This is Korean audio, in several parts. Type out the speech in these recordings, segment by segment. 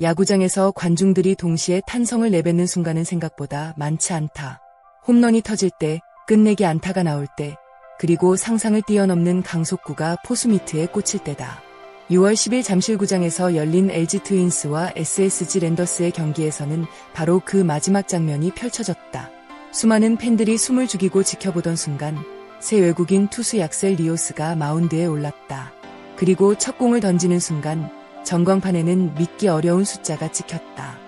야구장에서 관중들이 동시에 탄성을 내뱉는 순간은 생각보다 많지 않다. 홈런이 터질 때, 끝내기 안타가 나올 때, 그리고 상상을 뛰어넘는 강속구가 포수 미트에 꽂힐 때다. 6월 10일 잠실구장에서 열린 LG 트윈스와 SSG 랜더스의 경기에서는 바로 그 마지막 장면이 펼쳐졌다. 수많은 팬들이 숨을 죽이고 지켜보던 순간, 새 외국인 투수 약셀 리오스가 마운드에 올랐다. 그리고 첫 공을 던지는 순간, 전광판에는 믿기 어려운 숫자가 찍혔다.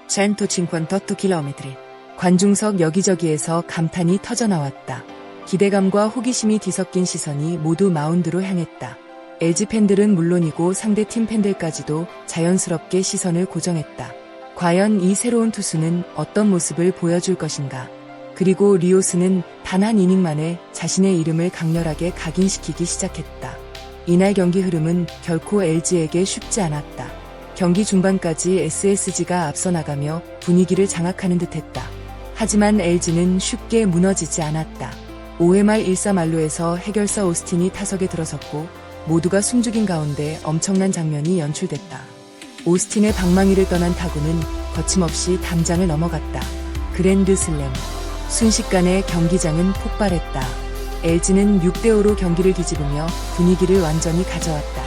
152km. 관중석 여기저기에서 감탄이 터져나왔다. 기대감과 호기심이 뒤섞인 시선이 모두 마운드로 향했다. LG 팬들은 물론이고 상대팀 팬들까지도 자연스럽게 시선을 고정했다. 과연 이 새로운 투수는 어떤 모습을 보여줄 것인가? 그리고 리오스는 단 한 이닝 만에 자신의 이름을 강렬하게 각인시키기 시작했다. 이날 경기 흐름은 결코 LG에게 쉽지 않았다. 경기 중반까지 SSG가 앞서 나가며 분위기를 장악하는 듯했다. 하지만 LG는 쉽게 무너지지 않았다. 5회 말 1사 만루에서 해결사 오스틴이 타석에 들어섰고 모두가 숨죽인 가운데 엄청난 장면이 연출됐다. 오스틴의 방망이를 떠난 타구는 거침없이 담장을 넘어갔다. 그랜드 슬램. 순식간에 경기장은 폭발했다. LG는 6대5로 경기를 뒤집으며 분위기를 완전히 가져왔다.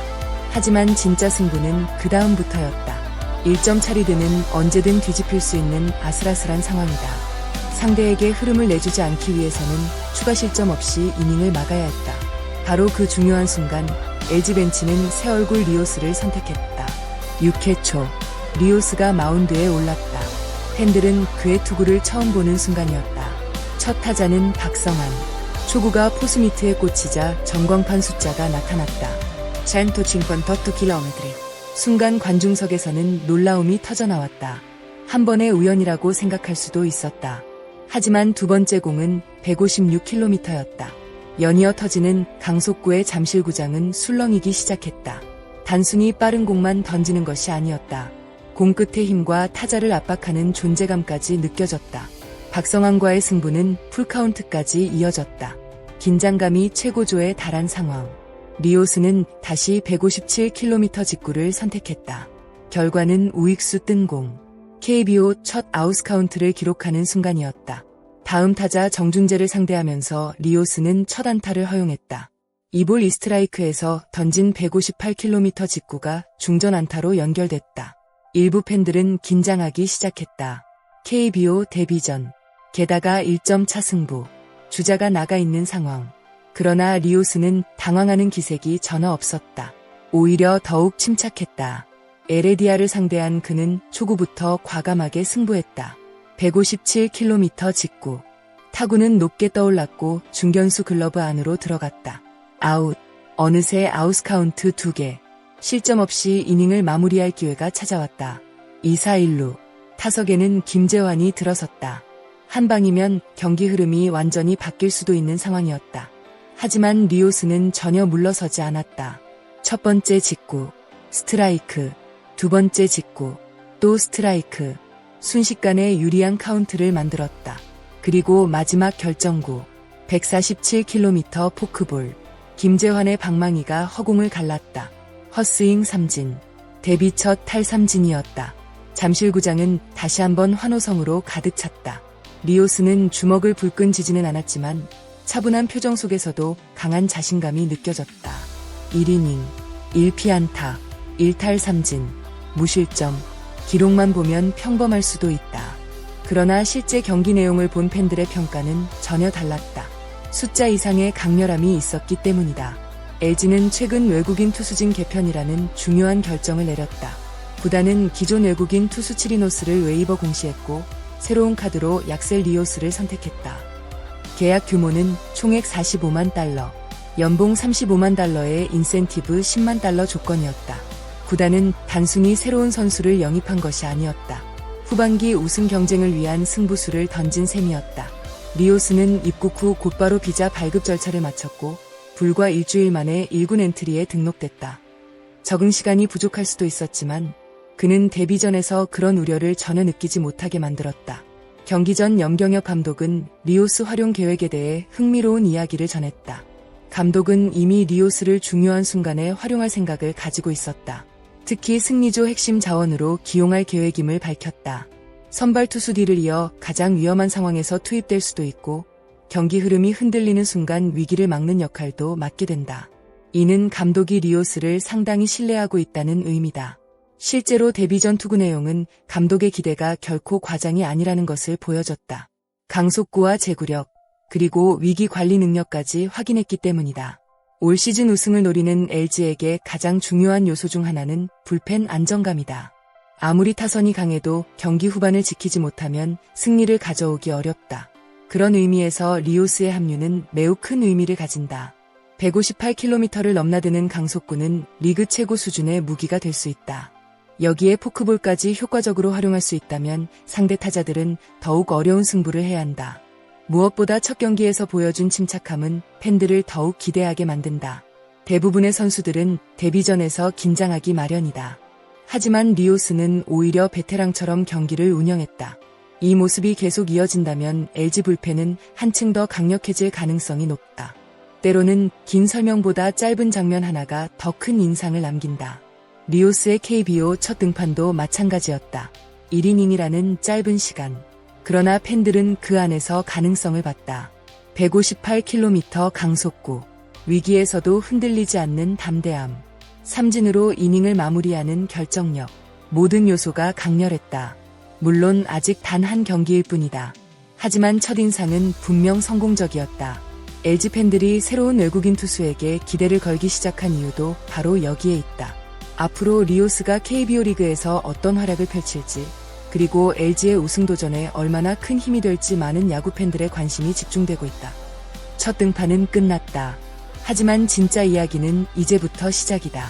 하지만 진짜 승부는 그 다음부터였다. 1점 차리드는 언제든 뒤집힐 수 있는 아슬아슬한 상황이다. 상대에게 흐름을 내주지 않기 위해서는 추가 실점 없이 이닝을 막아야 했다. 바로 그 중요한 순간 LG 벤치는 새 얼굴 리오스를 선택했다. 6회 초 리오스가 마운드에 올랐다. 팬들은 그의 투구를 처음 보는 순간이었다. 첫 타자는 박성환. 초구가 포수 미트에 꽂히자 전광판 숫자가 나타났다. 152km. 순간 관중석에서는 놀라움이 터져나왔다. 한 번의 우연이라고 생각할 수도 있었다. 하지만 두 번째 공은 156km였다. 연이어 터지는 강속구의 잠실구장은 술렁이기 시작했다. 단순히 빠른 공만 던지는 것이 아니었다. 공 끝의 힘과 타자를 압박하는 존재감까지 느껴졌다. 박성환과의 승부는 풀카운트까지 이어졌다. 긴장감이 최고조에 달한 상황. 리오스는 다시 157km 직구를 선택했다. 결과는 우익수 뜬 공. KBO 첫 아웃카운트를 기록하는 순간이었다. 다음 타자 정준재를 상대하면서 리오스는 첫 안타를 허용했다. 2볼 2스트라이크에서 던진 158km 직구가 중전 안타로 연결됐다. 일부 팬들은 긴장하기 시작했다. KBO 데뷔전. 게다가 1점 차 승부. 주자가 나가 있는 상황. 그러나 리오스는 당황하는 기색이 전혀 없었다. 오히려 더욱 침착했다. 에레디아를 상대한 그는 초구부터 과감하게 승부했다. 157km 직구. 타구는 높게 떠올랐고 중견수 글러브 안으로 들어갔다. 아웃. 어느새 아웃카운트 2개. 실점 없이 이닝을 마무리할 기회가 찾아왔다. 2사 1루. 타석에는 김재환이 들어섰다. 한 방이면 경기 흐름이 완전히 바뀔 수도 있는 상황이었다. 하지만 리오스는 전혀 물러서지 않았다. 첫 번째 직구, 스트라이크, 두 번째 직구, 또 스트라이크. 순식간에 유리한 카운트를 만들었다. 그리고 마지막 결정구, 147km 포크볼. 김재환의 방망이가 허공을 갈랐다. 헛스윙 삼진. 데뷔 첫 탈삼진이었다. 잠실구장은 다시 한번 환호성으로 가득 찼다. 리오스는 주먹을 불끈 쥐지는 않았지만 차분한 표정 속에서도 강한 자신감이 느껴졌다. 1이닝, 1피안타, 1탈삼진, 무실점. 기록만 보면 평범할 수도 있다. 그러나 실제 경기 내용을 본 팬들의 평가는 전혀 달랐다. 숫자 이상의 강렬함이 있었기 때문이다. LG는 최근 외국인 투수진 개편이라는 중요한 결정을 내렸다. 구단은 기존 외국인 투수 치리노스를 웨이버 공시했고 새로운 카드로 약셀 리오스를 선택했다. 계약 규모는 총액 45만 달러, 연봉 35만 달러의 인센티브 10만 달러 조건이었다. 구단은 단순히 새로운 선수를 영입한 것이 아니었다. 후반기 우승 경쟁을 위한 승부수를 던진 셈이었다. 리오스는 입국 후 곧바로 비자 발급 절차를 마쳤고 불과 일주일 만에 1군 엔트리에 등록됐다. 적응 시간이 부족할 수도 있었지만 그는 데뷔전에서 그런 우려를 전혀 느끼지 못하게 만들었다. 경기 전 염경엽 감독은 리오스 활용 계획에 대해 흥미로운 이야기를 전했다. 감독은 이미 리오스를 중요한 순간에 활용할 생각을 가지고 있었다. 특히 승리조 핵심 자원으로 기용할 계획임을 밝혔다. 선발 투수 뒤를 이어 가장 위험한 상황에서 투입될 수도 있고 경기 흐름이 흔들리는 순간 위기를 막는 역할도 맡게 된다. 이는 감독이 리오스를 상당히 신뢰하고 있다는 의미다. 실제로 데뷔전 투구 내용은 감독의 기대가 결코 과장이 아니라는 것을 보여줬다. 강속구와 제구력, 그리고 위기 관리 능력까지 확인했기 때문이다. 올 시즌 우승을 노리는 LG에게 가장 중요한 요소 중 하나는 불펜 안정감이다. 아무리 타선이 강해도 경기 후반을 지키지 못하면 승리를 가져오기 어렵다. 그런 의미에서 리오스의 합류는 매우 큰 의미를 가진다. 158km를 넘나드는 강속구는 리그 최고 수준의 무기가 될 수 있다. 여기에 포크볼까지 효과적으로 활용할 수 있다면 상대 타자들은 더욱 어려운 승부를 해야 한다. 무엇보다 첫 경기에서 보여준 침착함은 팬들을 더욱 기대하게 만든다. 대부분의 선수들은 데뷔전에서 긴장하기 마련이다. 하지만 리오스는 오히려 베테랑처럼 경기를 운영했다. 이 모습이 계속 이어진다면 LG 불펜은 한층 더 강력해질 가능성이 높다. 때로는 긴 설명보다 짧은 장면 하나가 더 큰 인상을 남긴다. 리오스의 KBO 첫 등판도 마찬가지였다. 1이닝이라는 짧은 시간. 그러나 팬들은 그 안에서 가능성을 봤다. 158km 강속구. 위기에서도 흔들리지 않는 담대함. 삼진으로 이닝을 마무리하는 결정력. 모든 요소가 강렬했다. 물론 아직 단 한 경기일 뿐이다. 하지만 첫인상은 분명 성공적이었다. LG 팬들이 새로운 외국인 투수에게 기대를 걸기 시작한 이유도 바로 여기에 있다. 앞으로 리오스가 KBO 리그에서 어떤 활약을 펼칠지, 그리고 LG의 우승 도전에 얼마나 큰 힘이 될지 많은 야구 팬들의 관심이 집중되고 있다. 첫 등판은 끝났다. 하지만 진짜 이야기는 이제부터 시작이다.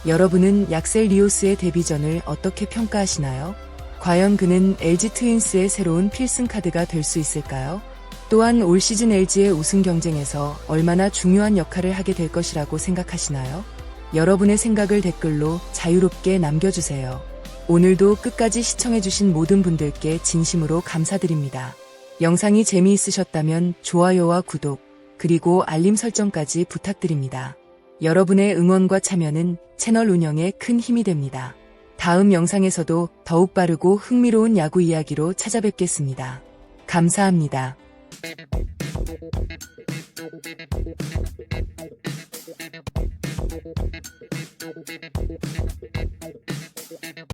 여러분은 약셀 리오스의 데뷔전을 어떻게 평가하시나요? 과연 그는 LG 트윈스의 새로운 필승 카드가 될 수 있을까요? 또한 올 시즌 LG의 우승 경쟁에서 얼마나 중요한 역할을 하게 될 것이라고 생각하시나요? 여러분의 생각을 댓글로 자유롭게 남겨주세요. 오늘도 끝까지 시청해주신 모든 분들께 진심으로 감사드립니다. 영상이 재미있으셨다면 좋아요와 구독, 그리고 알림 설정까지 부탁드립니다. 여러분의 응원과 참여는 채널 운영에 큰 힘이 됩니다. 다음 영상에서도 더욱 빠르고 흥미로운 야구 이야기로 찾아뵙겠습니다. 감사합니다.